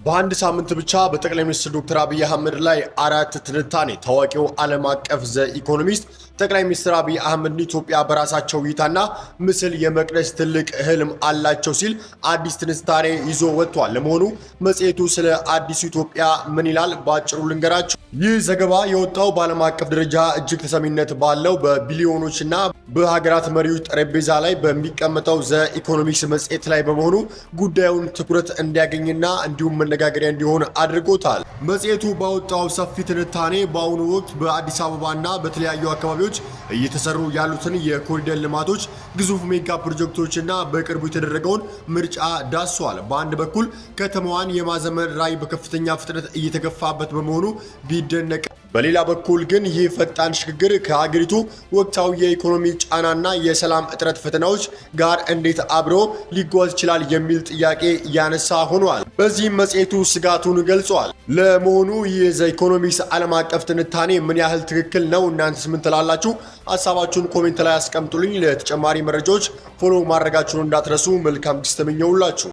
በአንድ ሳምንት ብቻ በጠቅላይ ሚኒስትር ዶክተር አብይ አህመድ ላይ አራት ትንታኔ። ታዋቂው ዓለም አቀፍ ዘ ኢኮኖሚስት ጠቅላይ ሚኒስትር አብይ አህመድ ኢትዮጵያ በራሳቸው እይታና ምስል የመቅደስ ትልቅ ህልም አላቸው ሲል አዲስ ትንታኔ ይዞ ወጥቷል። ለመሆኑ መጽሔቱ ስለ አዲሱ ኢትዮጵያ ምን ይላል? በአጭሩ ልንገራችሁ። ይህ ዘገባ የወጣው በዓለም አቀፍ ደረጃ እጅግ ተሰሚነት ባለው በቢሊዮኖችና በሀገራት መሪዎች ጠረጴዛ ላይ በሚቀመጠው ዘ ኢኮኖሚክስ መጽሔት ላይ በመሆኑ ጉዳዩን ትኩረት እንዲያገኝና እንዲሁም መነጋገሪያ እንዲሆን አድርጎታል። መጽሔቱ ባወጣው ሰፊ ትንታኔ በአሁኑ ወቅት በአዲስ አበባና በተለያዩ አካባቢዎች እየተሰሩ ያሉትን የኮሪደር ልማቶች፣ ግዙፍ ሜጋ ፕሮጀክቶችና በቅርቡ የተደረገውን ምርጫ ዳሷል። በአንድ በኩል ከተማዋን የማዘመን ራዕይ በከፍተኛ ፍጥነት እየተገፋበት በመሆኑ ቢደነቅ፣ በሌላ በኩል ግን ይህ ፈጣን ሽግግር ከሀገሪቱ ወቅታዊ የኢኮኖሚ ጫናና የሰላም እጥረት ፈተናዎች ጋር እንዴት አብሮ ሊጓዝ ይችላል የሚል ጥያቄ እያነሳ ሆኗል። በዚህም መጽሔቱ ስጋቱን ገልጿል። ለመሆኑ ይህ ዘ ኢኮኖሚክስ ዓለም አቀፍ ትንታኔ ምን ያህል ትክክል ነው? እናንተስ ምን ትላላችሁ? ሀሳባችሁን ኮሜንት ላይ አስቀምጡልኝ። ለተጨማሪ መረጃዎች ፎሎ ማድረጋችሁን እንዳትረሱ። መልካም ጊዜ ተመኘሁላችሁ።